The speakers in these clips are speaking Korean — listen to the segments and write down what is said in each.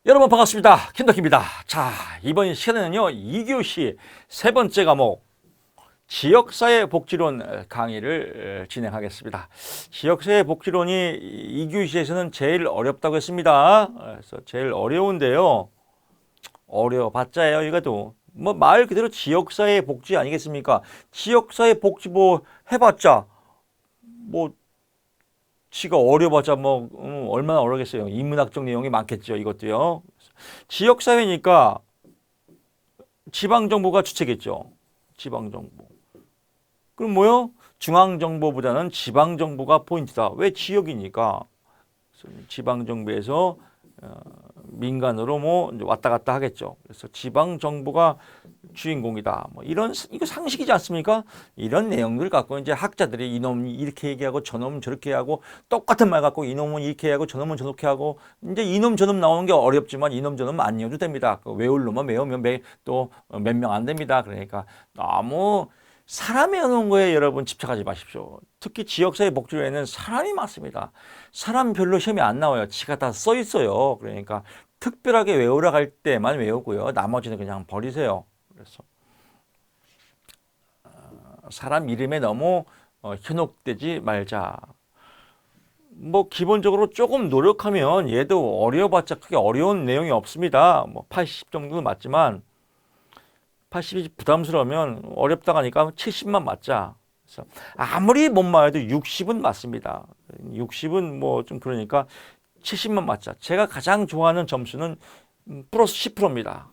여러분 반갑습니다. 김덕기입니다. 자, 이번 시간에는요, 2교시 세 번째 과목 지역사회 복지론 강의를 진행하겠습니다. 지역사회 복지론이 2교시에서는 제일 어렵다고 했습니다. 그래서 제일 어려운데요. 어려워봤자예요, 이것도. 뭐 말 그대로 지역사회 복지 아니겠습니까? 지역사회 복지 뭐 해봤자 뭐 지가 어려봤자 뭐 얼마나 어렵겠어요. 인문학적 내용이 많겠죠, 이것도요. 지역사회니까 지방정부가 주체겠죠. 지방정부. 그럼 뭐요? 중앙정부보다는 지방정부가 포인트다. 왜 지역이니까. 지방정부에서 민간으로 뭐 왔다 갔다 하겠죠. 그래서 지방정부가 주인공이다. 뭐 이런 이거 상식이지 않습니까? 이런 내용들 갖고 이제 학자들이 이놈이 이렇게 얘기하고 저놈은 저렇게 하고 똑같은 말 갖고 이놈은 이렇게 하고 저놈은 저렇게 하고 이제 이놈 저놈 나오는 게 어렵지만 이놈 저놈 안 외워도 됩니다. 외울 놈만 외우면 또 몇 명 안 됩니다. 그러니까 너무 사람이 오는 거에 여러분 집착하지 마십시오. 특히 지역사회 복지로에는 사람이 많습니다. 사람 별로 시험이 안 나와요. 지가 다 써 있어요. 그러니까 특별하게 외우러 갈 때만 외우고요. 나머지는 그냥 버리세요. 그래서 사람 이름에 너무 현혹되지 말자. 뭐 기본적으로 조금 노력하면 얘도 어려워봤자 크게 어려운 내용이 없습니다. 뭐 80 정도는 맞지만 80이 부담스러우면 어렵다고 하니까 70만 맞자. 그래서 아무리 못 맞아도 60은 맞습니다. 60은 뭐 좀 그러니까 70만 맞자. 제가 가장 좋아하는 점수는 플러스 10%입니다.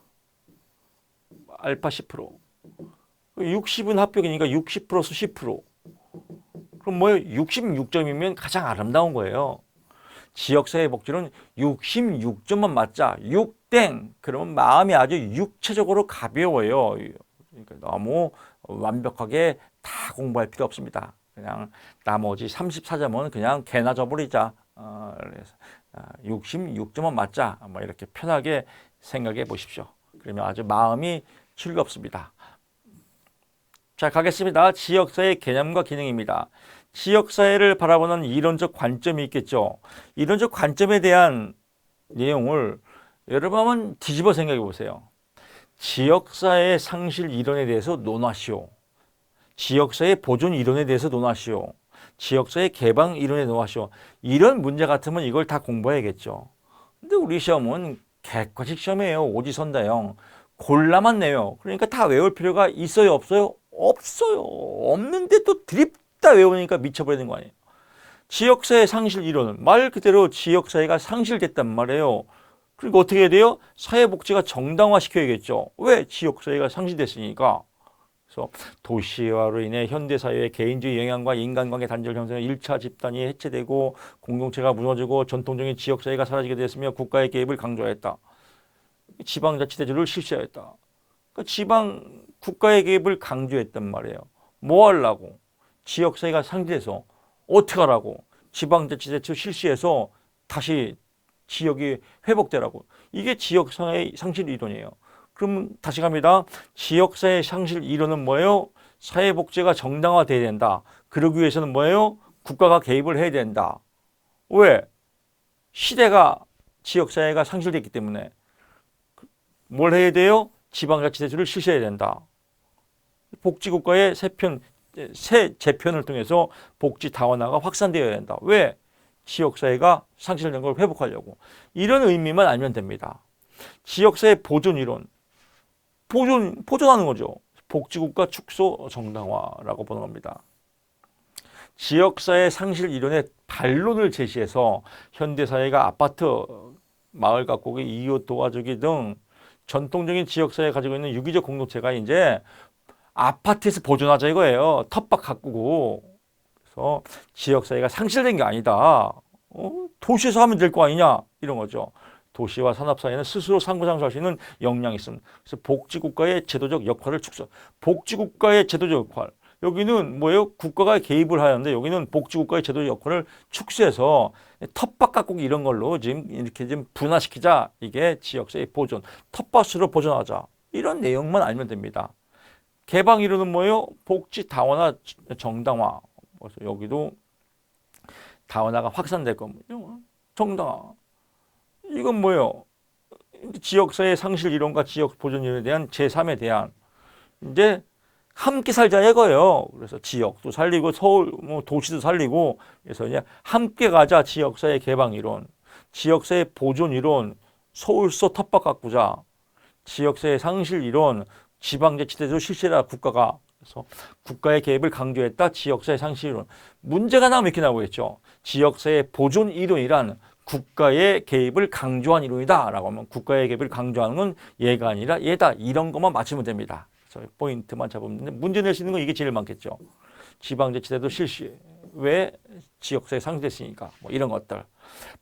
알파 10%. 60은 합격이니까 60 플러스 10%. 그럼 뭐예요? 66점이면 가장 아름다운 거예요. 지역사회 복지는 66점만 맞자. 6땡. 그러면 마음이 아주 육체적으로 가벼워요. 그러니까 너무 완벽하게 다 공부할 필요 없습니다. 그냥 나머지 34점은 그냥 개나 줘버리자. 그래서 66점만 맞자. 뭐 이렇게 편하게 생각해 보십시오. 그러면 아주 마음이 즐겁습니다. 자, 가겠습니다. 지역사회 개념과 기능입니다. 지역사회를 바라보는 이론적 관점이 있겠죠. 이론적 관점에 대한 내용을 여러분 한번 뒤집어 생각해 보세요. 지역사회 상실 이론에 대해서 논하시오. 지역사회 보존 이론에 대해서 논하시오. 지역사회 개방 이론에 논하시오. 이런 문제 같으면 이걸 다 공부해야겠죠. 근데 우리 시험은 객관식 시험이에요. 오지선다형. 골라만 내요. 그러니까 다 외울 필요가 있어요, 없어요? 없어요. 없는데 또 드립다 외우니까 미쳐버리는 거 아니에요. 지역사회 상실 이론은 말 그대로 지역사회가 상실됐단 말이에요. 그러니까 어떻게 해야 돼요? 사회복지가 정당화시켜야겠죠. 왜? 지역사회가 상실됐으니까. 그래서 도시화로 인해 현대사회의 개인주의 영향과 인간관계 단절 형성의 1차 집단이 해체되고 공동체가 무너지고 전통적인 지역사회가 사라지게 되었으며 국가의 개입을 강조했다. 지방자치제도를 실시하였다. 그러니까 지방 국가의 개입을 강조했단 말이에요. 뭐 하려고? 지역사회가 상실해서 어떻게 하라고? 지방자치제도 실시해서 다시 지역이 회복되라고. 이게 지역사회 상실 이론이에요. 그럼 다시 갑니다. 지역사회 상실 이론은 뭐예요? 사회복지가 정당화돼야 된다. 그러기 위해서는 뭐예요? 국가가 개입을 해야 된다. 왜? 시대가 지역사회가 상실됐기 때문에 뭘 해야 돼요? 지방자치제도를 실시해야 된다. 복지국가의 새 재편을 통해서 복지 다원화가 확산되어야 된다. 왜? 지역사회가 상실된 걸 회복하려고. 이런 의미만 알면 됩니다. 지역사회 보존 이론. 보존하는 거죠. 복지국가 축소 정당화라고 보는 겁니다. 지역사회 상실 이론의 반론을 제시해서 현대사회가 아파트, 마을 가꾸기, 이웃 도와주기 등 전통적인 지역사회가 가지고 있는 유기적 공동체가 이제 아파트에서 보존하자 이거예요. 텃밭 가꾸고. 그래서 지역사회가 상실된 게 아니다. 도시에서 하면 될 거 아니냐 이런 거죠. 도시와 산업사회는 스스로 상부상조할 수 있는 역량이 있습니다. 그래서 복지국가의 제도적 역할을 축소. 복지국가의 제도적 역할. 여기는 뭐예요? 국가가 개입을 하는데 여기는 복지국가의 제도적 역할을 축소해서 텃밭 가꾸기 이런 걸로 지금 이렇게 좀 분화시키자. 이게 지역사회 보존. 텃밭으로 보존하자. 이런 내용만 알면 됩니다. 개방 이론은 뭐예요? 복지 다원화 정당화. 그래서 여기도 다원화가 확산될 겁니다. 정당화. 이건 뭐예요? 지역사회 상실 이론과 지역 보존 이론에 대한 제3의 대안. 이제 함께 살자 이거예요. 그래서 지역도 살리고 서울 뭐 도시도 살리고 그래서 이제 함께 가자 지역사회 개방 이론, 지역사회 보존 이론, 서울서 텃밭 가꾸자, 지역사회 상실 이론, 지방자치제도 실시라 국가가. 그래서 국가의 개입을 강조했다. 지역사회 상실 이론. 문제가 나오면 이렇게 나오겠죠. 지역사회 보존 이론이란 국가의 개입을 강조한 이론이다 라고 하면 국가의 개입을 강조하는 건 얘가 아니라 얘다. 이런 것만 맞추면 됩니다. 그래서 포인트만 잡으면 되는데 문제 낼 수 있는 건 이게 제일 많겠죠. 지방자치제도 실시. 왜? 지역사회 상실됐으니까. 뭐 이런 것들.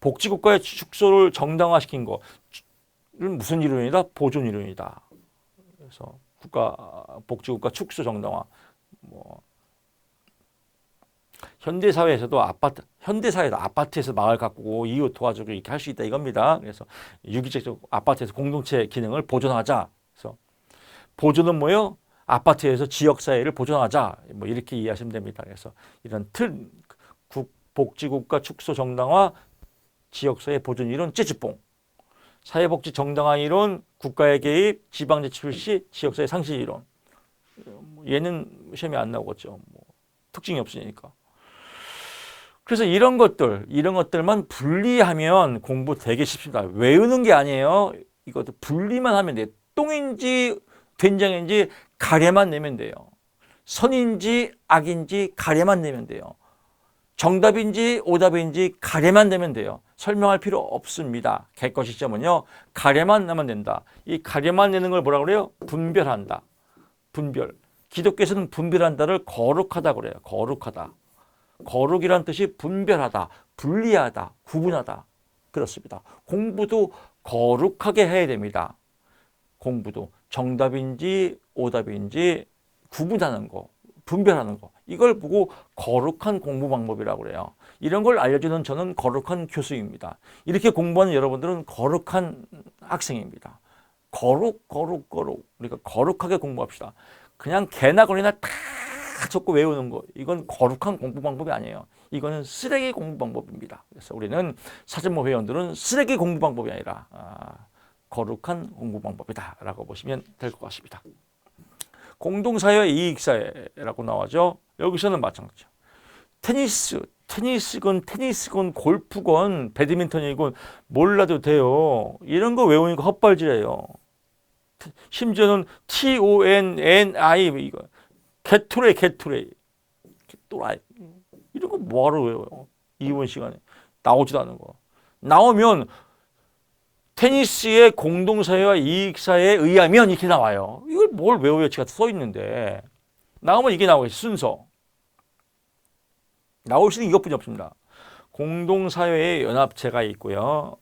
복지국가의 축소를 정당화시킨 거는 무슨 이론이다? 보존 이론이다. 그래서 복지국가 축소 정당화. 뭐 현대사회에서도 아파트에서 마을 가꾸고 이웃 도와주고 이렇게 할 수 있다 이겁니다. 그래서 유기적 아파트에서 공동체 기능을 보존하자. 그래서 보존은 뭐요? 아파트에서 지역사회를 보존하자. 뭐 이렇게 이해하시면 됩니다. 그래서 이런 틀, 복지국가 축소 정당화, 지역사회 보존 이론, 찌찌뽕. 사회복지 정당화 이론, 국가의 개입, 지방자치 실시, 지역사회 상실 이론. 얘는 시험에 안 나오겠죠. 뭐 특징이 없으니까. 그래서 이런 것들만 분리하면 공부 되게 쉽습니다. 외우는 게 아니에요. 이것도 분리만 하면 돼요. 똥인지 된장인지 가래만 내면 돼요. 선인지 악인지 가래만 내면 돼요. 정답인지 오답인지 가래만 내면 돼요. 설명할 필요 없습니다. 객관 시점은요. 가래만 내면 된다. 이 가래만 내는 걸 뭐라고 그래요? 분별한다. 분별. 기독교에서는 분별한다를 거룩하다 그래요. 거룩하다. 거룩이란 뜻이 분별하다, 분리하다, 구분하다. 그렇습니다. 공부도 거룩하게 해야 됩니다. 공부도 정답인지 오답인지 구분하는 거, 분별하는 거. 이걸 보고 거룩한 공부 방법이라고 그래요. 이런 걸 알려주는 저는 거룩한 교수입니다. 이렇게 공부하는 여러분들은 거룩한 학생입니다. 거룩. 그러니까 거룩하게 공부합시다. 그냥 개나 거리나 다 적고 외우는 거. 이건 거룩한 공부 방법이 아니에요. 이거는 쓰레기 공부 방법입니다. 그래서 우리는 사전모 회원들은 쓰레기 공부 방법이 아니라 거룩한 공부 방법이다 라고 보시면 될 것 같습니다. 공동사회 이익사회라고 나와죠. 여기서는 마찬가지죠. 테니스건 골프건 배드민턴이건 몰라도 돼요. 이런 거 외우니까 헛발질해요. 심지어는 TONNI 이거 개토레이 이런 거 뭐하러 외워요? 이번 시간에 나오지도 않은 거. 나오면 테니스의 공동사회와 이익사회에 의하면 이렇게 나와요. 이걸 뭘 외워요? 제가 써 있는데. 나오면 이게 나오겠죠. 순서. 나올 수는 이것뿐이 없습니다. 공동사회의 연합체가 있고요.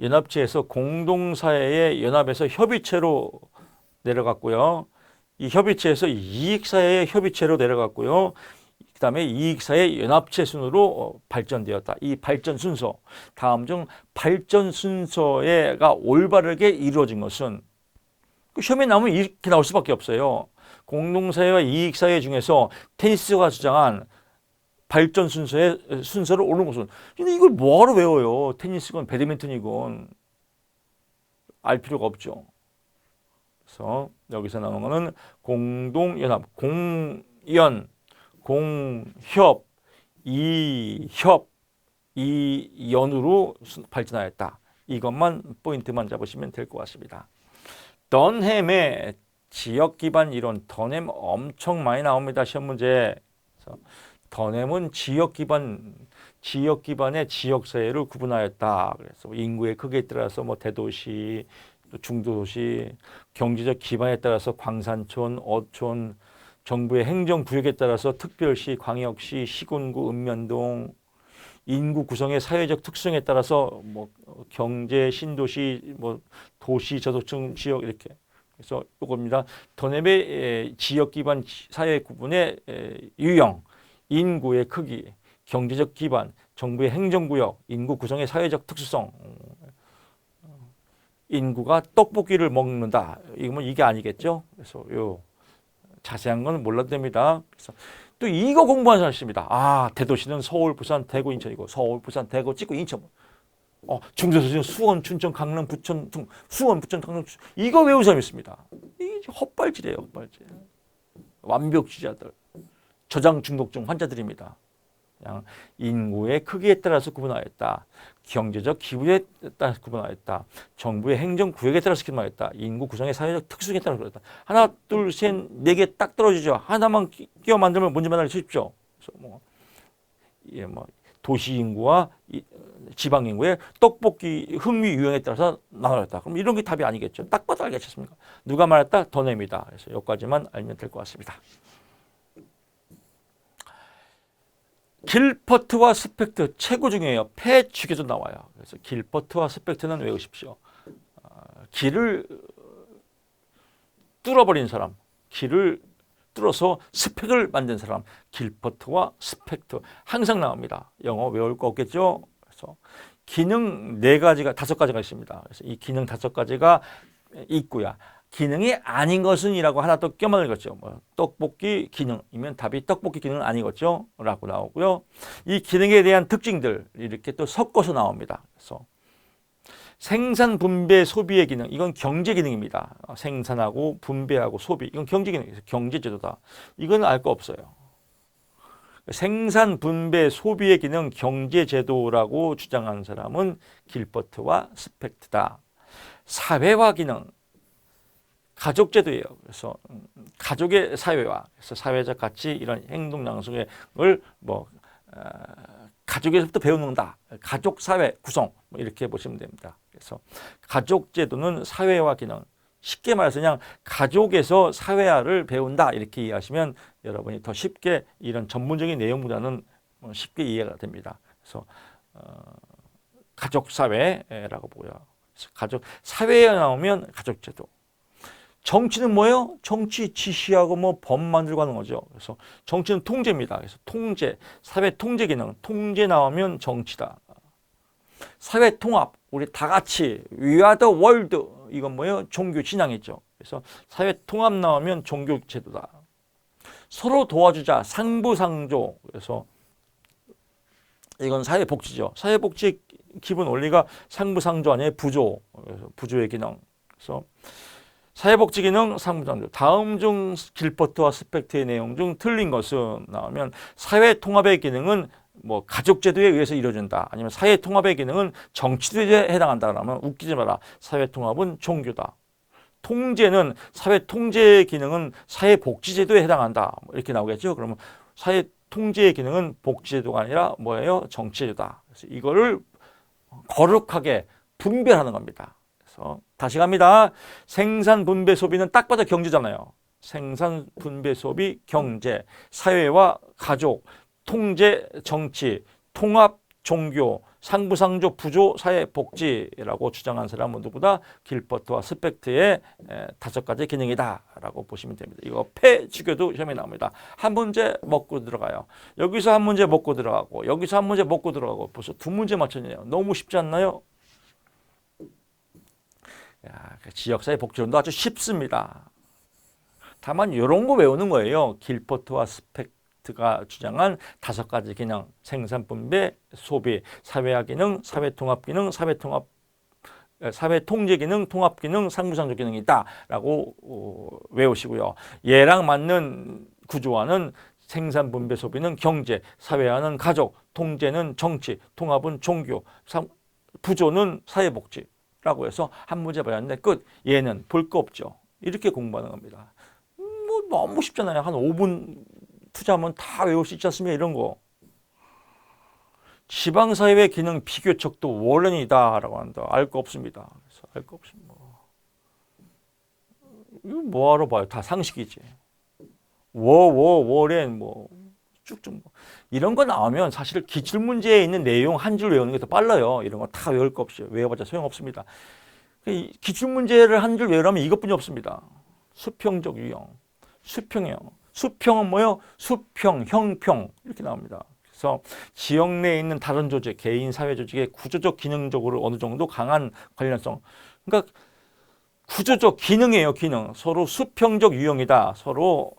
연합체에서 공동사회의 연합에서 협의체로 내려갔고요. 이 협의체에서 이익사회의 협의체로 내려갔고요. 그 다음에 이익사회 연합체 순으로 발전되었다. 이 발전 순서. 다음 중 발전 순서가 올바르게 이루어진 것은 시험에 나오면 이렇게 나올 수밖에 없어요. 공동사회와 이익사회 중에서 테니스가 주장한 발전 순서를 옳은 것은. 근데 이걸 뭐하러 외워요? 테니스건 배드민턴이건 알 필요가 없죠. 그래서 여기서 나오는 거는 공동연합, 공협, 이연으로 발전하였다. 이것만 포인트만 잡으시면 될 것 같습니다. 던햄의 지역 기반 이론, 던햄 엄청 많이 나옵니다. 시험 문제. 던햄은 지역 기반의 지역사회를 구분하였다. 그래서 인구의 크기에 따라서 뭐 대도시, 중도도시, 경제적 기반에 따라서 광산촌, 어촌, 정부의 행정구역에 따라서 특별시, 광역시, 시군구, 읍면동, 인구 구성의 사회적 특성에 따라서 뭐 경제, 신도시, 뭐 도시, 저소득 지역 이렇게. 그래서 이겁니다. 던햄의 지역 기반 사회 구분의 유형, 인구의 크기, 경제적 기반, 정부의 행정구역, 인구 구성의 사회적 특수성. 인구가 떡볶이를 먹는다. 이건 이게 아니겠죠? 그래서 요 자세한 건 몰라도 됩니다. 그래서 또 이거 공부하는 사람 있습니다. 대도시는 서울, 부산, 대구, 인천이고 서울, 부산, 대구, 찍고 인천. 중소도시 수원, 춘천, 강릉, 부천, 수원, 부천, 강릉 이거 외운 사람이 있습니다. 이게 헛발질이에요, 헛발질. 완벽주의자들, 저장 중독증 환자들입니다. 그냥 인구의 크기에 따라서 구분하였다. 경제적 기후에 따라서 구분하였다. 정부의 행정 구역에 따라서 구분하였다. 인구 구성의 사회적 특수성에 따라서 구분하였다. 하나, 둘, 셋, 네 개 딱 떨어지죠. 하나만 끼워 만들면 문제만 알려주십시오. 그래서 도시 인구와 지방 인구의 떡볶이 흥미 유형에 따라서 나눠졌다. 그럼 이런 게 답이 아니겠죠. 딱 봐도 알겠습니까? 누가 말했다? 더냅니다. 그래서 여기까지만 알면 될 것 같습니다. 길퍼트와 스펙트 최고 중요해요. 폐축에도 나와요. 그래서 길퍼트와 스펙트는 외우십시오. 길을 뚫어버린 사람, 길을 뚫어서 스펙을 만든 사람, 길퍼트와 스펙트 항상 나옵니다. 영어 외울 거 없겠죠? 그래서 기능 4가지가 5가지가 있습니다. 그래서 이 기능 5가지가 있고요. 기능이 아닌 것은 이라고 하나 또 껴만 읽었죠. 떡볶이 기능이면 답이 떡볶이 기능은 아니겠죠? 라고 나오고요. 이 기능에 대한 특징들 이렇게 또 섞어서 나옵니다. 그래서 생산, 분배, 소비의 기능 이건 경제 기능입니다. 생산하고 분배하고 소비 이건 경제 기능이에요. 경제제도다. 이건 알 거 없어요. 생산, 분배, 소비의 기능 경제제도라고 주장하는 사람은 길버트와 스펙트다. 사회화 기능 가족제도예요. 그래서 가족의 사회화, 그래서 사회적 가치 이런 행동 양식을 가족에서부터 배우는다. 가족 사회 구성 이렇게 보시면 됩니다. 그래서 가족제도는 사회화 기능. 쉽게 말해서 그냥 가족에서 사회화를 배운다 이렇게 이해하시면 여러분이 더 쉽게 이런 전문적인 내용보다는 쉽게 이해가 됩니다. 그래서 가족 사회라고 보고요. 가족 사회에 나오면 가족제도. 정치는 뭐예요? 정치 지시하고 법 만들고 하는 거죠. 그래서 정치는 통제입니다. 그래서 통제, 사회 통제 기능, 통제 나오면 정치다. 사회 통합, 우리 다 같이 We are the world. 이건 뭐예요? 종교 신앙이죠. 그래서 사회 통합 나오면 종교 제도다. 서로 도와주자, 상부상조. 그래서 이건 사회복지죠. 사회복지 기본 원리가 상부상조 아니에요? 부조. 그래서 부조의 기능. 그래서 사회복지 기능 상부상조. 다음 중 길버트와 스펙트의 내용 중 틀린 것은 나오면 사회통합의 기능은 가족제도에 의해서 이루어진다. 아니면 사회통합의 기능은 정치제도에 해당한다. 그러면 웃기지 마라. 사회통합은 종교다. 통제는 사회통제의 기능은 사회복지제도에 해당한다. 이렇게 나오겠죠. 그러면 사회통제의 기능은 복지제도가 아니라 뭐예요? 정치제도다. 그래서 이거를 거룩하게 분별하는 겁니다. 그래서 다시 갑니다. 생산, 분배, 소비는 딱 봐도 경제잖아요. 생산, 분배, 소비, 경제, 사회와 가족, 통제, 정치, 통합, 종교, 상부상조, 부조, 사회복지라고 주장한 사람은 누구다? 길버트와 스펙트의 5가지 기능이다 라고 보시면 됩니다. 이거 폐주교도 시험에 나옵니다. 한 문제 먹고 들어가요. 여기서 한 문제 먹고 들어가고 여기서 한 문제 먹고 들어가고 벌써 2문제 맞췄네요. 너무 쉽지 않나요? 지역사회 복지론도 아주 쉽습니다. 다만 이런 거 외우는 거예요. 길버트와 스펙트가 주장한 5가지 기능, 생산, 분배, 소비, 사회화 기능, 사회통합 기능, 사회통제 기능, 통합 기능, 상부상조 기능이 있다라고 외우시고요. 얘랑 맞는 구조화는 생산, 분배, 소비는 경제, 사회화는 가족, 통제는 정치, 통합은 종교, 부조는 사회복지. 라고 해서 한 문제 받았는데 끝. 얘는 볼 거 없죠. 이렇게 공부하는 겁니다. 너무 쉽잖아요. 한 5분 투자하면 다 외울 수 있지 않습니까? 이런 거. 지방사회 기능 비교척도 원론이다라고 한다. 알 거 없습니다. 그래서 알 거 없습니다. 이거 뭐하러 봐요? 다 상식이지. 월엔 쭉쭉 이런 거 나오면 사실 기출문제에 있는 내용 한 줄 외우는 게 더 빨라요. 이런 거 다 외울 거 없이 외워봤자 소용없습니다. 기출문제를 한 줄 외우려면 이것뿐이 없습니다. 수평적 유형, 수평형. 수평은 뭐예요? 수평, 형평 이렇게 나옵니다. 그래서 지역 내에 있는 다른 조직, 개인, 사회 조직의 구조적, 기능적으로 어느 정도 강한 관련성. 그러니까 구조적 기능이에요. 기능. 서로 수평적 유형이다. 서로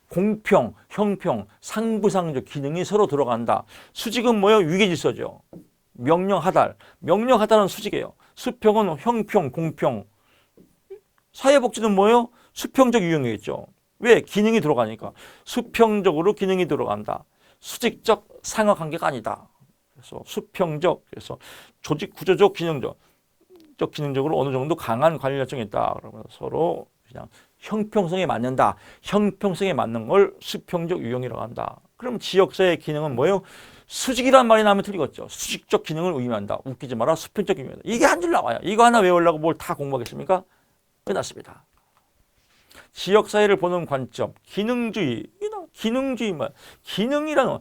공평, 형평, 상부상조 기능이 서로 들어간다. 수직은 뭐예요? 위계질서죠. 명령하달. 명령하달은 수직이에요. 수평은 형평, 공평. 사회복지는 뭐예요? 수평적 유형이겠죠. 왜? 기능이 들어가니까. 수평적으로 기능이 들어간다. 수직적 상하관계가 아니다. 그래서 수평적, 그래서 조직 구조적, 기능적으로 어느 정도 강한 관련성이 있다. 그러면 서로 그냥 형평성에 맞는다. 형평성에 맞는 걸 수평적 유형이라고 한다. 그럼 지역사회 기능은 뭐예요? 수직이란 말이 나오면 틀리겠죠. 수직적 기능을 의미한다. 웃기지 마라. 수평적 기능이다. 이게 한 줄 나와요. 이거 하나 외우려고 뭘 다 공부하겠습니까? 끝났습니다. 지역사회를 보는 관점, 기능주의. 기능주의만. 기능이라는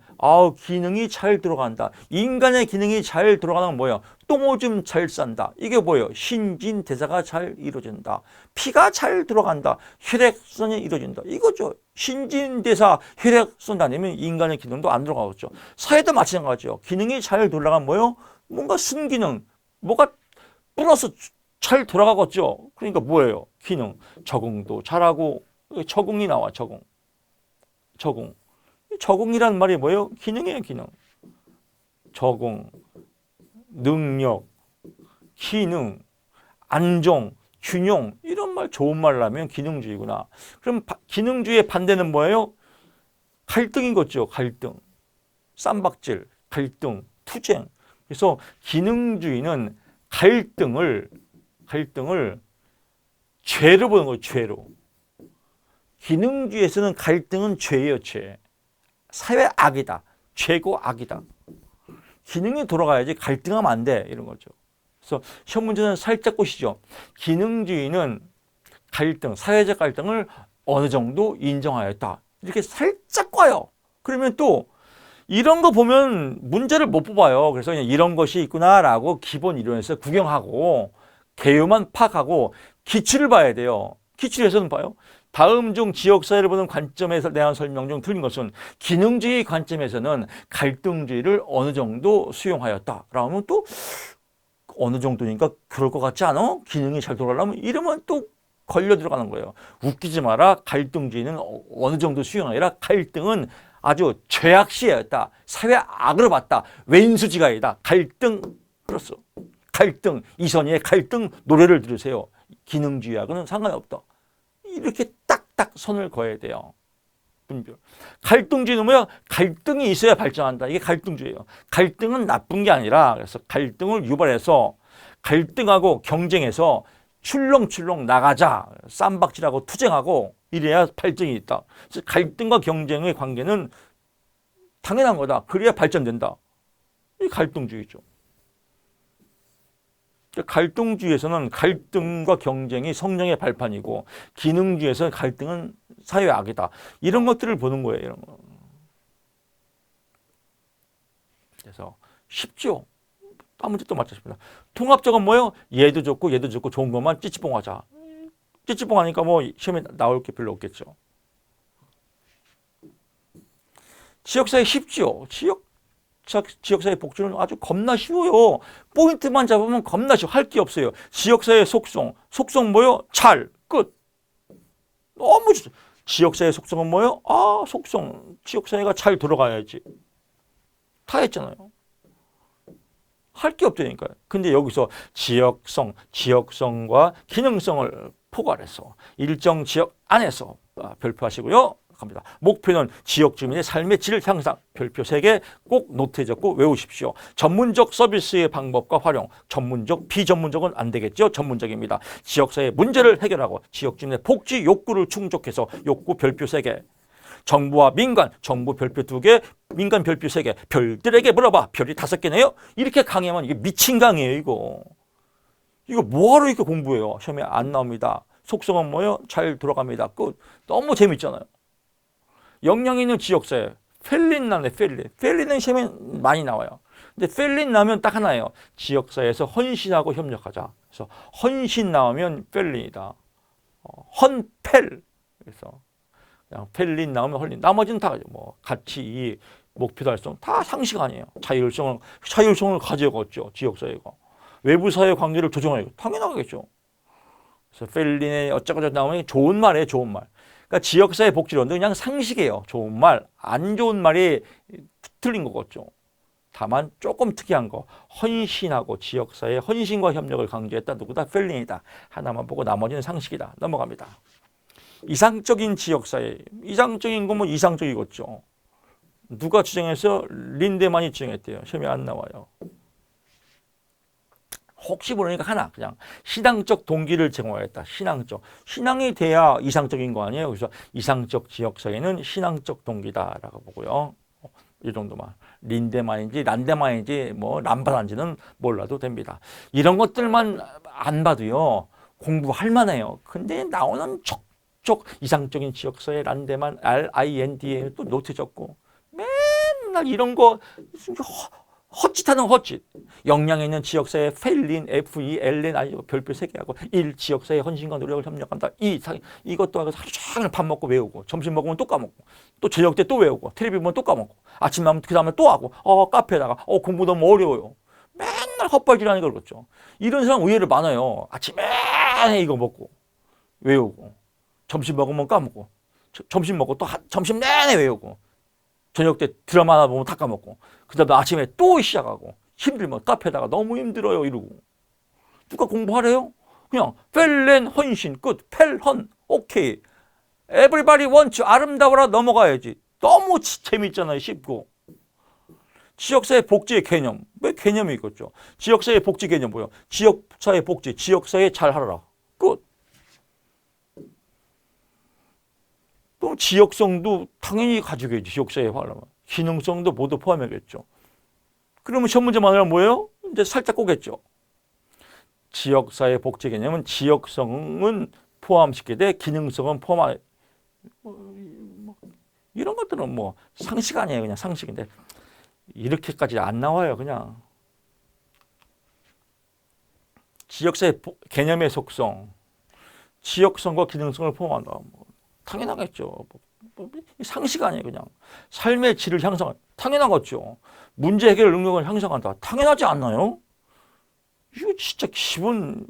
기능이 잘 들어간다. 인간의 기능이 잘 들어가는 건 뭐예요? 똥오줌 잘 싼다. 이게 뭐예요? 신진대사가 잘 이루어진다. 피가 잘 들어간다. 혈액순환이 이루어진다. 이거죠. 신진대사 혈액순환 아니면 인간의 기능도 안 들어가겠죠. 사회도 마찬가지죠. 기능이 잘 돌아가면 뭐예요? 뭔가 순기능, 뭐가 플러스 잘 돌아가겠죠. 그러니까 뭐예요? 기능. 적응도 잘하고, 적응이 나와, 적응. 적응이란 말이 뭐예요? 기능이에요, 기능. 적응, 능력, 기능, 안정, 균형 이런 말 좋은 말로 하면 기능주의구나. 그럼 기능주의의 반대는 뭐예요? 갈등인 거죠. 갈등, 쌈박질, 갈등, 투쟁. 그래서 기능주의는 갈등을 죄로 보는 거예요. 죄로. 기능주의에서는 갈등은 죄예요. 죄. 사회 악이다. 죄고 악이다. 기능이 돌아가야지 갈등하면 안 돼. 이런 거죠. 그래서 시험 문제는 살짝 꼬시죠. 기능주의는 갈등, 사회적 갈등을 어느 정도 인정하였다. 이렇게 살짝 꽈요. 그러면 또 이런 거 보면 문제를 못 뽑아요. 그래서 그냥 이런 것이 있구나라고 기본 이론에서 구경하고 개요만 파악하고 기출을 봐야 돼요. 기출에서는 봐요. 다음 중 지역사회를 보는 관점에서 대한 설명 중 틀린 것은 기능주의 관점에서는 갈등주의를 어느 정도 수용하였다. 라면 또 어느 정도니까 그럴 것 같지 않아? 기능이 잘 돌아가려면 이러면 또 걸려 들어가는 거예요. 웃기지 마라. 갈등주의는 어느 정도 수용하여라. 갈등은 아주 죄악시였다. 사회 악으로 봤다. 왼수지가이다. 갈등 플러스 갈등. 이선희의 갈등 노래를 들으세요. 기능주의하고는 상관이 없다. 이렇게 딱딱 선을 그어야 돼요. 분별. 갈등주의는 뭐야? 갈등이 있어야 발전한다. 이게 갈등주의예요. 갈등은 나쁜 게 아니라 그래서 갈등을 유발해서 갈등하고 경쟁해서 출렁출렁 나가자. 쌈박질하고 투쟁하고 이래야 발전이 있다. 그래서 갈등과 경쟁의 관계는 당연한 거다. 그래야 발전된다. 이게 갈등주의죠. 갈등주의에서는 갈등과 경쟁이 성령의 발판이고 기능주의에서는 갈등은 사회의 악이다. 이런 것들을 보는 거예요. 이런 거. 그래서 쉽죠. 다음 문제 또 맞췄습니다. 통합적은 뭐예요? 얘도 좋고 얘도 좋고 좋은 것만 찌찌뽕하자. 찌찌뽕하니까 뭐 시험에 나올 게 별로 없겠죠. 지역사회 쉽죠. 지역사회 복지는 아주 겁나 쉬워요. 포인트만 잡으면 겁나 쉬워. 할 게 없어요. 지역사회 속성. 속성 뭐요? 잘. 끝. 너무 좋죠. 지역사회 속성은 뭐요? 속성. 지역사회가 잘 돌아가야지. 다 했잖아요. 할 게 없다니까요. 근데 여기서 지역성과 기능성을 포괄해서 일정 지역 안에서 별표하시고요. 갑니다. 목표는 지역 주민의 삶의 질 향상. 별표 3개 꼭 노트에 적고 외우십시오. 전문적 서비스의 방법과 활용. 전문적, 비전문적은 안 되겠죠. 전문적입니다. 지역사회 문제를 해결하고 지역 주민의 복지 욕구를 충족해서 욕구 별표 3개. 정부와 민간, 정부 별표 2개, 민간 별표 3개. 별들에게 물어봐. 별이 5개네요. 이렇게 강의하면 이게 미친 강의예요. 이거 뭐하러 이렇게 공부해요. 시험에 안 나옵니다. 속성은 뭐예요? 잘 돌아갑니다. 끝. 너무 재밌잖아요. 역량 있는 지역사회. 펠린 나네, 펠린. 펠린은 시험에 많이 나와요. 근데 펠린 나오면 딱 하나예요. 지역사회에서 헌신하고 협력하자. 그래서 헌신 나오면 펠린이다. 헌펠. 그래서 그냥 펠린 나오면 헌린. 나머지는 다 뭐 가치, 목표 달성 다 상식 아니에요. 자율성을 가져갔죠. 지역사회가. 외부사회 관계를 조정해요. 당연하겠죠. 그래서 펠린의 어쩌고저쩌고 나오면 좋은 말이에요. 좋은 말. 그러니까 지역사회 복지론도 그냥 상식이에요. 좋은 말, 안 좋은 말이 틀린 거겠죠. 다만 조금 특이한 거, 헌신하고 지역사회 헌신과 협력을 강조했다. 누구다? 펠린이다. 하나만 보고 나머지는 상식이다. 넘어갑니다. 이상적인 지역사회. 이상적인 건 뭐 이상적이겠죠. 누가 주장해서 린데만이 주장했대요. 시험에 안 나와요. 혹시 모르니까 하나 그냥 신앙적 동기를 제공하겠다. 신앙적. 신앙이 돼야 이상적인 거 아니에요. 그래서 이상적 지역사회는 신앙적 동기다라고 보고요. 이 정도만. 린데만인지 란데만인지 뭐 람바란지는 몰라도 됩니다. 이런 것들만 안 봐도요. 공부할 만해요. 근데 나오는 촉촉 이상적인 지역사회 란데만 RIND에 또 노트 적고 맨날 이런 거 헛짓하는 헛짓. 역량에 있는 지역사회 펠린, FELN 아니고 별표 3개 하고 1. 지역사회 헌신과 노력을 협력한다. 2. 이것도 하고 하루 종일 밥 먹고 외우고 점심 먹으면 또 까먹고 또 저녁 때 또 외우고 텔레비 보면 또 까먹고 아침 나면 그 다음에 또 하고 카페에다가 공부 너무 어려워요. 맨날 헛발질하는 걸 그렇죠. 이런 사람 의외로 많아요. 아침에 이거 먹고 외우고 점심 먹으면 까먹고 점심 먹고 또 점심 내내 외우고 저녁 때 드라마 하나 보면 다 까먹고 그 다음에 아침에 또 시작하고 힘들면 카페에다가 너무 힘들어요 이러고 누가 공부하래요? 그냥 펠렌 헌신 끝 펠헌 오케이 에브리바디 원츠 아름다워라 넘어가야지. 너무 재밌잖아요. 쉽고. 지역사회 복지의 개념. 왜 개념이 있겠죠? 지역사회 복지 개념 뭐예요? 지역사회 복지, 지역사회 잘하라. 끝. 그럼 지역성도 당연히 가지고야지. 지역사회 하려면. 기능성도 모두 포함해야겠죠. 그러면 시험 문제만 하면 뭐예요? 이제 살짝 꼬겠죠. 지역사회 복지 개념은 지역성은 포함시키되 기능성은 포함. 이런 것들은 뭐 상식 아니에요. 그냥 상식인데 이렇게까지 안 나와요. 그냥 지역사회 개념의 속성, 지역성과 기능성을 포함한다. 뭐 당연하겠죠. 상식 아니에요. 그냥 삶의 질을 향상한다. 당연하겠죠. 문제 해결 능력을 향상한다. 당연하지 않나요? 이거 진짜 기본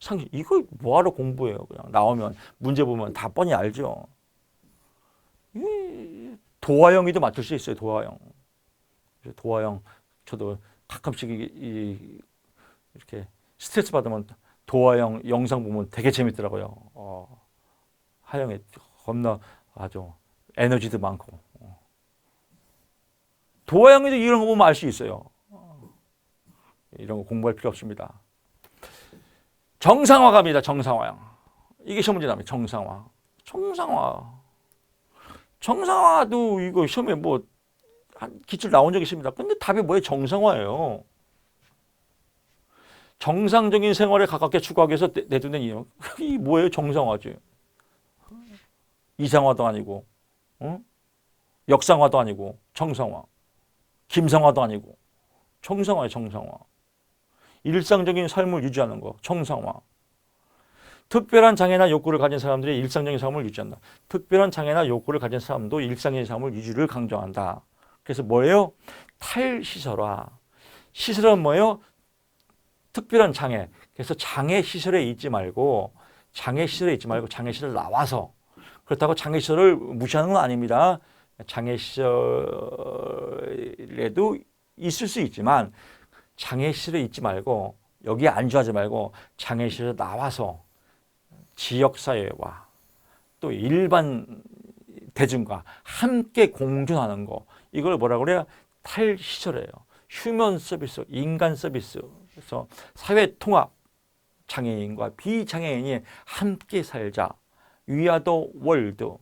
상식. 이거 뭐하러 공부해요. 그냥 나오면 문제 보면 다 뻔히 알죠. 도화형이도 맞출 수 있어요. 도화형. 도화형 저도 가끔씩 이렇게 스트레스 받으면 도화형 영상 보면 되게 재밌더라고요. 하영이 겁나 아주 에너지도 많고. 도화형이도 이런 거 보면 알 수 있어요. 이런 거 공부할 필요 없습니다. 정상화 갑니다. 정상화형. 이게 시험 문제 나옵니다. 정상화. 정상화도 이거 시험에 뭐 기출 나온 적이 있습니다. 근데 답이 뭐예요? 정상화예요. 정상적인 생활에 가깝게 추구하기 위해서 내두는 이유. 이 뭐예요? 정상화지. 이상화도 아니고, 역상화도 아니고, 정상화. 김상화도 아니고, 정상화예요. 정상화. 일상적인 삶을 유지하는 거. 정상화. 특별한 장애나 욕구를 가진 사람들이 일상적인 삶을 유지한다. 특별한 장애나 욕구를 가진 사람도 일상적인 삶을 유지를 강조한다. 그래서 뭐예요? 탈시설화. 시설은 뭐예요? 특별한 장애. 그래서 장애 시설에 있지 말고 장애 시설에 나와서. 그렇다고 장애 시설을 무시하는 건 아닙니다. 장애 시설에도 있을 수 있지만 장애 시설에 있지 말고 여기에 안주하지 말고 장애 시설에 나와서 지역사회와 또 일반 대중과 함께 공존하는 거. 이걸 뭐라고 그래요? 탈시설이에요. 휴먼 서비스, 인간 서비스. 그래서 사회통합, 장애인과 비장애인이 함께 살자. 위아더 월드.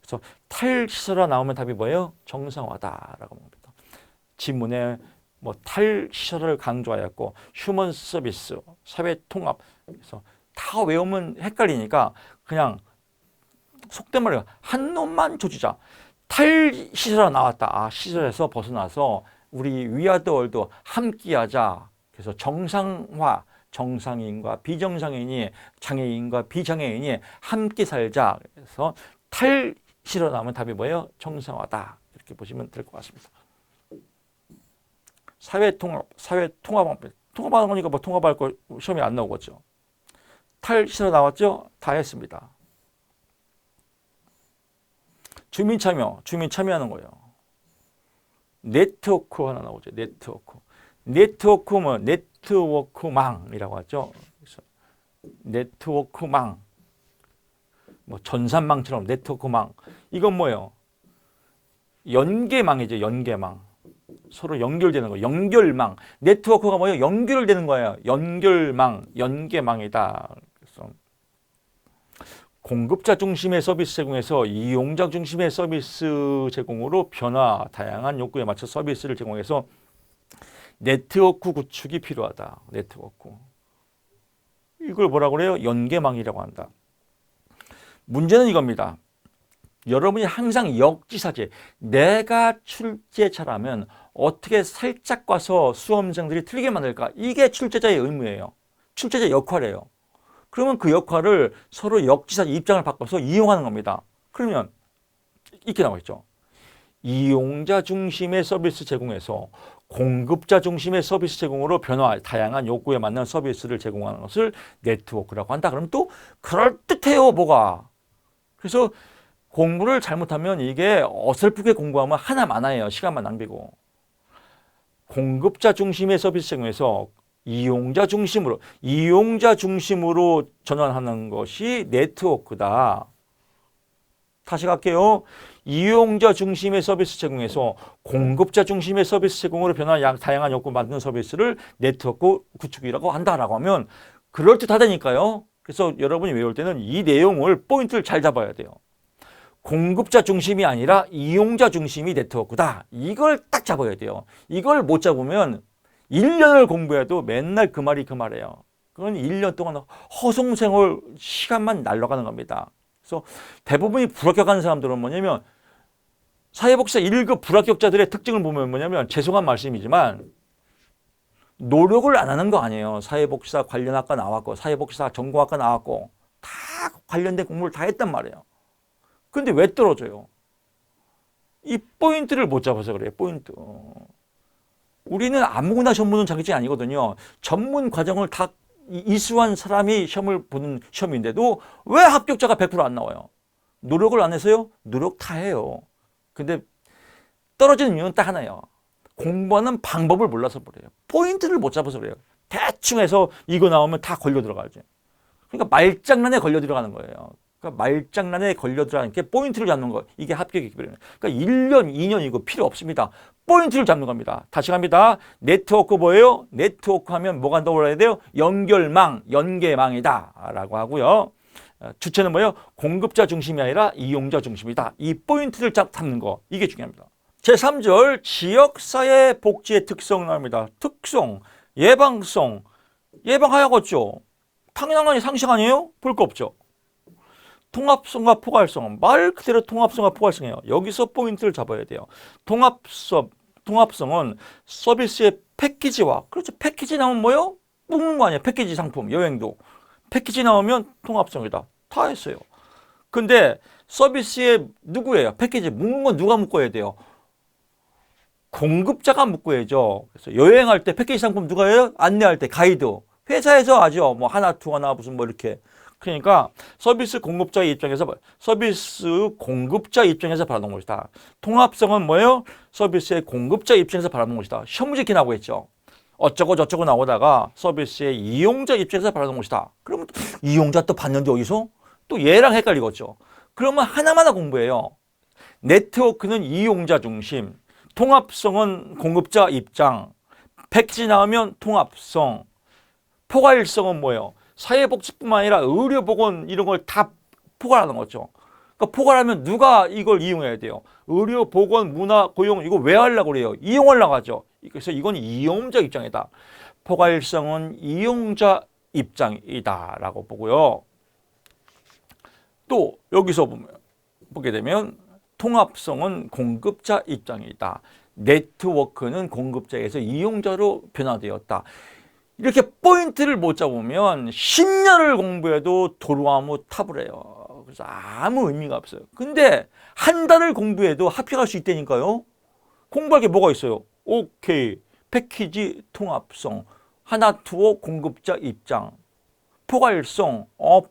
그래서 탈시설화 나오면 답이 뭐예요? 정상화다라고 합니다. 지문에 뭐 탈시설을 강조하였고 휴먼 서비스, 사회통합. 그래서 다 외우면 헷갈리니까 그냥 속된 말로 한 놈만 조지자. 탈시설화 나왔다. 시설에서 벗어나서 우리 위아더 월드 함께하자. 그래서 정상화, 정상인과 비정상인이 장애인과 비장애인이 함께 살자. 그래서 탈시설화 나오면 답이 뭐예요? 정상화다. 이렇게 보시면 될 것 같습니다. 사회통합. 통합하는 거니까 뭐 통합할 거 시험이 안 나오겠죠. 탈시설화 나왔죠? 다 했습니다. 주민 참여하는 거예요. 네트워크 하나 나오죠. 네트워크. 네트워크 뭐 네트워크망이라고 하죠. 그래서 네트워크망. 뭐 전산망처럼 네트워크망. 이건 뭐예요? 연계망이죠. 연계망. 서로 연결되는 거. 연결망. 네트워크가 뭐예요? 연결되는 거예요. 연결망, 연계망이다. 그래서 공급자 중심의 서비스 제공에서 이용자 중심의 서비스 제공으로 변화, 다양한 욕구에 맞춰 서비스를 제공해서 네트워크 구축이 필요하다. 네트워크. 이걸 뭐라고 그래요? 연계망이라고 한다. 문제는 이겁니다. 여러분이 항상 역지사지, 내가 출제자라면 어떻게 살짝 가서 수험생들이 틀리게 만들까? 이게 출제자의 의무예요. 출제자 역할이에요. 그러면 그 역할을 서로 역지사지 입장을 바꿔서 이용하는 겁니다. 그러면 이렇게 나와 있죠. 이용자 중심의 서비스 제공에서 공급자 중심의 서비스 제공으로 변화, 다양한 욕구에 맞는 서비스를 제공하는 것을 네트워크라고 한다. 그러면 또 그럴듯해요, 뭐가. 그래서 공부를 잘못하면 이게 어설프게 공부하면 하나 많아요. 시간만 낭비고. 공급자 중심의 서비스 제공에서 이용자 중심으로 전환하는 것이 네트워크다. 다시 갈게요. 이용자 중심의 서비스 제공에서 공급자 중심의 서비스 제공으로 변화한 다양한 욕구 만드는 서비스를 네트워크 구축이라고 한다라고 하면 그럴듯하다니까요. 그래서 여러분이 외울 때는 이 내용을 포인트를 잘 잡아야 돼요. 공급자 중심이 아니라 이용자 중심이 네트워크다. 이걸 딱 잡아야 돼요. 이걸 못 잡으면 1년을 공부해도 맨날 그 말이에요. 그건 1년 동안 허송세월 시간만 날아가는 겁니다. 그래서 대부분이 불합격하는 사람들은 뭐냐면 사회복지사 1급 불합격자들의 특징을 보면 뭐냐면 죄송한 말씀이지만 노력을 안 하는 거 아니에요. 사회복지사 관련 학과 나왔고 사회복지사 전공학과 나왔고 다 관련된 공부를 다 했단 말이에요. 근데 왜 떨어져요? 이 포인트를 못 잡아서 그래요. 포인트. 우리는 아무거나 시험 보는 자격증이 아니거든요. 전문 과정을 다 이수한 사람이 시험을 보는 시험인데도 왜 합격자가 100% 안 나와요? 노력을 안 해서요? 노력 다 해요. 근데 떨어지는 이유는 딱 하나예요. 공부하는 방법을 몰라서 그래요. 포인트를 못 잡아서 그래요. 대충 해서 이거 나오면 다 걸려 들어가죠. 그러니까 말장난에 걸려 들어가는 거예요. 그러니까 말장난에 걸려 들어가는 게 포인트를 잡는 거. 이게 합격이기 때문에. 그러니까 1년, 2년 이거 필요 없습니다. 포인트를 잡는 겁니다. 다시 갑니다. 네트워크 뭐예요? 네트워크 하면 뭐가 떠올라야 돼요? 연결망, 연계망이다 라고 하고요. 주체는 뭐예요? 공급자 중심이 아니라 이용자 중심이다. 이 포인트를 잡는 거. 이게 중요합니다. 제3절 지역사회 복지의 특성 나옵니다. 특성, 예방성. 예방하야겠죠. 당연한 상식 아니에요? 볼 거 없죠. 통합성과 포괄성, 말 그대로 통합성과 포괄성이에요. 여기서 포인트를 잡아야 돼요. 통합성은 서비스의 패키지와, 그렇죠. 패키지 나오면 뭐예요? 묶는 거 아니에요. 패키지 상품, 여행도. 패키지 나오면 통합성이다. 다 했어요. 근데 서비스에 누구예요? 패키지 묶는 건 누가 묶어야 돼요? 공급자가 묶어야죠. 그래서 여행할 때 패키지 상품 누가 해요? 안내할 때 가이드. 회사에서 하죠. 뭐 하나, 두 하나, 무슨 뭐 이렇게. 그러니까 서비스 공급자 입장에서 바라보는 것이다. 통합성은 뭐예요? 서비스의 공급자 입장에서 바라보는 것이다. 시험 문제 이렇게 나오고 있죠. 어쩌고 저쩌고 나오다가 서비스의 이용자 입장에서 바라보는 것이다. 그러면 이용자 또 봤는데 어디서? 또 얘랑 헷갈리겠죠. 그러면 하나만 공부해요. 네트워크는 이용자 중심, 통합성은 공급자 입장, 패키지 나오면 통합성, 포괄성은 뭐예요? 사회복지뿐만 아니라 의료보건 이런 걸 다 포괄하는 거죠. 그러니까 포괄하면 누가 이걸 이용해야 돼요? 의료보건, 문화, 고용 이거 왜 하려고 그래요? 이용하려고 하죠. 그래서 이건 이용자 입장이다. 포괄성은 이용자 입장이다라고 보고요. 또 여기서 보게 되면 통합성은 공급자 입장이다. 네트워크는 공급자에서 이용자로 변화되었다. 이렇게 포인트를 못 잡으면 10년을 공부해도 도루아무 탑을 해요. 그래서 아무 의미가 없어요. 근데 한 달을 공부해도 합격할 수 있다니까요. 공부할 게 뭐가 있어요? 오케이. 패키지 통합성. 하나 투어 공급자 입장. 포괄성.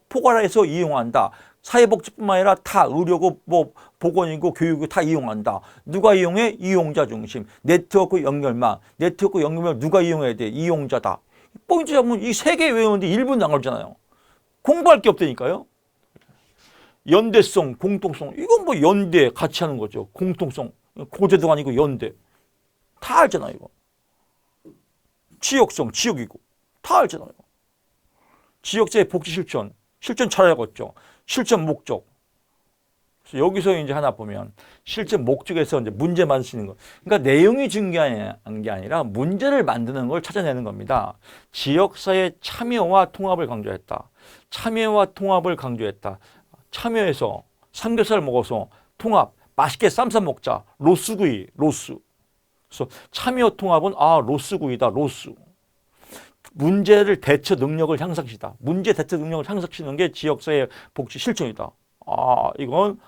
포괄해서 이용한다. 사회복지뿐만 아니라 다 의료고 뭐 보건이고 교육이고 다 이용한다. 누가 이용해? 이용자 중심. 네트워크 연결망. 네트워크 연결망 누가 이용해야 돼? 이용자다. 포인트 잡으면 이 세 개 외우는데 1분 안 걸리잖아요. 공부할 게 없다니까요. 연대성, 공통성. 이건 뭐 연대 같이 하는 거죠. 공통성. 고제도 아니고 연대. 다 알잖아요, 이거. 지역성, 지역이고. 다 알잖아요. 지역사회 복지 실천. 실천 잘 알겠죠. 실천 목적. 그래서 여기서 이제 하나 보면 실천 목적에서 이제 문제 만드시는 거. 그러니까 내용이 중요한 게 아니라 문제를 만드는 걸 찾아내는 겁니다. 지역사회 참여와 통합을 강조했다. 참여와 통합을 강조했다. 참여해서 삼겹살 먹어서 통합, 맛있게 쌈싸 먹자. 로스구이, 로스. 그래서 참여 통합은 로스구이다, 로스. 문제를 대처 능력을 향상시키다. 문제 대처 능력을 향상시키는 게 지역사회 복지 실천이다. 이건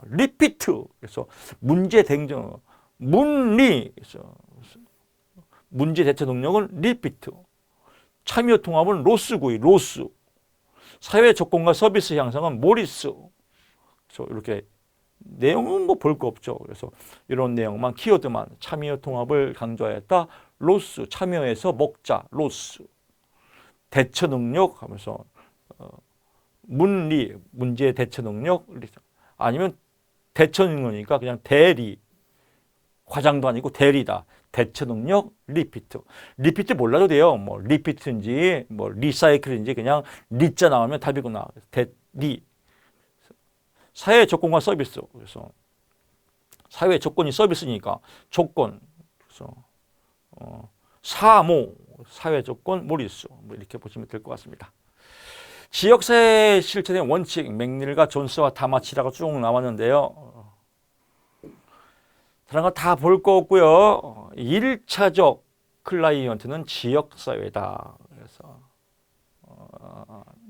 리피트. 그래서 문제 대응, 문리. 그래서 문제 대처 능력은 리피트. 참여 통합은 로스구이, 로스. 사회 접근과 서비스 향상은 모리스. 그래서 이렇게 내용은 뭐 볼 거 없죠. 그래서 이런 내용만 키워드만 참여 통합을 강조했다. 로스, 참여해서 먹자, 로스. 대처 능력 하면서 문리, 문제 대처 능력 아니면 대처 능력이니까 그냥 대리. 과장도 아니고 대리다. 대처 능력, 리피트. 리피트 몰라도 돼요. 뭐 리피트인지 뭐 리사이클인지 그냥 리자 나오면 답이구나. 대리. 사회 조건과 서비스. 그래서 사회 조건이 서비스니까 조건. 그래서 사모, 사회 조건, 모리스. 뭐 이렇게 보시면 될 것 같습니다. 지역사회 실천의 원칙, 맥닐과 존스와 다마치라고 쭉 나왔는데요. 다른 거 다 볼 거 없고요. 1차적 클라이언트는 지역사회다. 그래서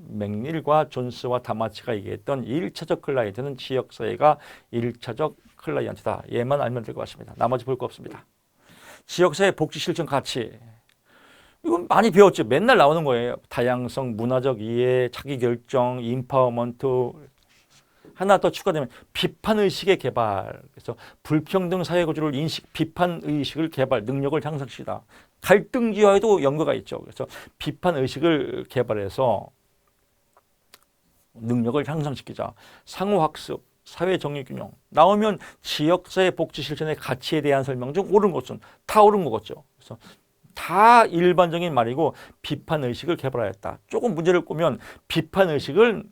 맥닐과 존스와 다마치가 얘기했던 1차적 클라이언트는 지역사회가 1차적 클라이언트다. 얘만 알면 될 것 같습니다. 나머지 볼 거 없습니다. 지역사회 복지 실천 가치. 이건 많이 배웠죠. 맨날 나오는 거예요. 다양성, 문화적 이해, 자기결정, 인파워먼트. 하나 더 추가되면 비판의식의 개발. 그래서 불평등 사회구조를 인식, 비판의식을 개발, 능력을 향상시키다. 갈등지와도 연계가 있죠. 그래서 비판의식을 개발해서 능력을 향상시키자. 상호학습, 사회정의균형. 나오면 지역사회 복지 실천의 가치에 대한 설명 중 옳은 것은 다 옳은 거겠죠. 그래서 다 일반적인 말이고 비판의식을 개발하였다. 조금 문제를 꾸면 비판의식을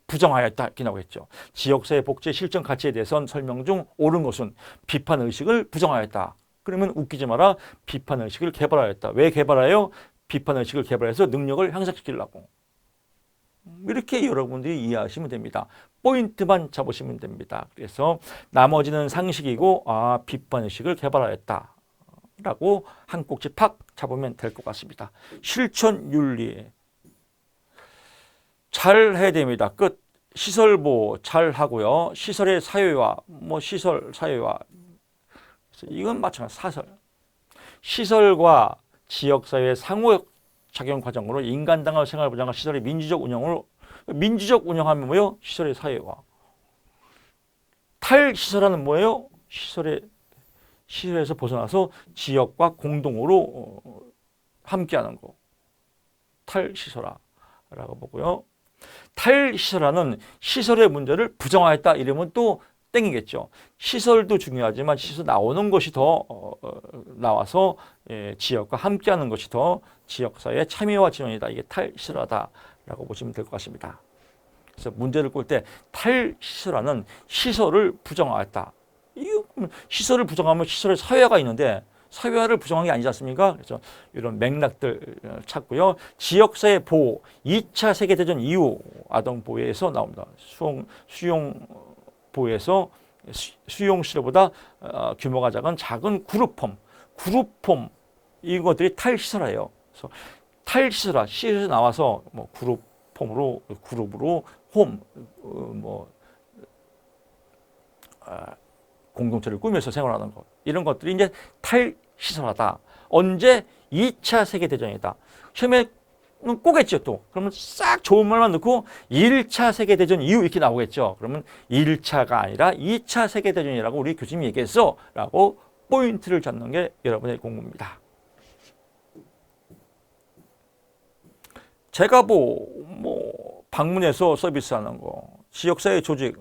부정하였다 이렇게 나오겠죠. 지역사회 복지 실천 가치에 대해선 설명 중 옳은 것은 비판의식을 부정하였다. 그러면 웃기지 마라. 비판의식을 개발하였다. 왜 개발하여? 비판의식을 개발해서 능력을 향상시키려고. 이렇게 여러분들이 이해하시면 됩니다. 포인트만 잡으시면 됩니다. 그래서 나머지는 상식이고 비판의식을 개발하였다. 라고 한 꼭지 팍 잡으면 될 것 같습니다. 실천윤리. 잘 해야 됩니다. 끝. 시설보호 잘 하고요. 시설의 사회화, 시설 사회화. 이건 마찬가지 사설. 시설과 지역사회의 상호작용 과정으로 인간당한 생활 보장과 시설의 민주적 운영으로, 민주적 운영하면 뭐예요? 시설의 사회화. 탈시설화는 뭐예요? 시설에서 벗어나서 지역과 공동으로 함께하는 거. 탈시설화라고 보고요. 탈시설화는 시설의 문제를 부정하였다 이러면 또 땡이겠죠. 시설도 중요하지만 시설 나오는 것이 더 나와서 지역과 함께하는 것이 더 지역사회의 참여와 지원이다. 이게 탈시설화다라고 보시면 될 것 같습니다. 그래서 문제를 꿀 때 탈시설화는 시설을 부정하였다. 시설을 부정하면 시설의 사회화가 있는데 사회화를 부정한 게 아니지 않습니까? 그래서 이런 맥락들 찾고요. 지역사회 보호, 2차 세계대전 이후 아동보호에서 나옵니다. 수용보호에서 수용시설보다 규모가 작은 그룹홈 이것들이 탈시설화예요. 그래서 탈시설화, 시에서 나와서 그룹으로 홈, 공동체를 꾸면서 생활하는 것. 이런 것들이 이제 탈시설화다. 언제? 2차 세계대전이다. 처음에 꼬겠죠 또. 그러면 싹 좋은 말만 넣고 1차 세계대전 이후 이렇게 나오겠죠. 그러면 1차가 아니라 2차 세계대전이라고 우리 교수님이 얘기했어 라고 포인트를 잡는 게 여러분의 공부입니다. 제가 방문해서 서비스하는 거, 지역사회 조직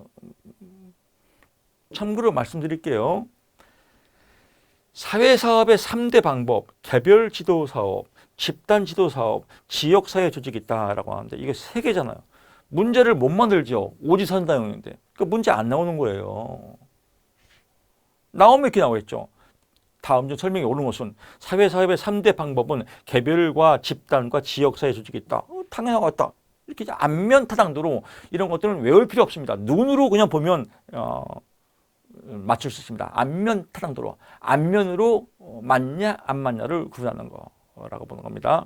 참고로 말씀드릴게요. 사회사업의 3대 방법, 개별 지도 사업, 집단 지도 사업, 지역사회 조직이 있다라고 하는데 이게 3개잖아요. 문제를 못 만들죠. 오지선다형인데. 그 문제 안 나오는 거예요. 나오면 이렇게 나오겠죠. 다음 중 설명이 옳은 것은 사회사업의 3대 방법은 개별과 집단과 지역사회 조직이 있다. 당연하겠다. 이렇게 안면 타당도로 이런 것들은 외울 필요 없습니다. 눈으로 그냥 보면 맞출 수 있습니다. 안면 타당도로. 안면으로 맞냐 안 맞냐를 구분하는 거라고 보는 겁니다.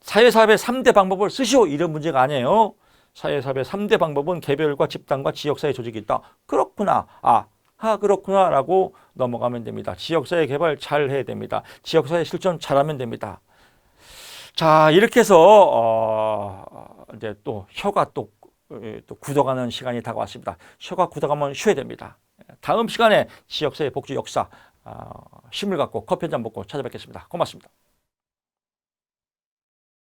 사회사업의 3대 방법을 쓰시오 이런 문제가 아니에요. 사회사업의 3대 방법은 개별과 집단과 지역사회 조직이 있다. 그렇구나. 그렇구나 라고 넘어가면 됩니다. 지역사회 개발 잘 해야 됩니다. 지역사회 실천 잘하면 됩니다. 자, 이렇게 해서 이제 또 혀가 또 굳어가는 시간이 다가왔습니다. 혀가 굳어가면 쉬어야 됩니다. 다음 시간에 지역사회 복지 역사 힘을 갖고 커피 한잔 먹고 찾아뵙겠습니다. 고맙습니다.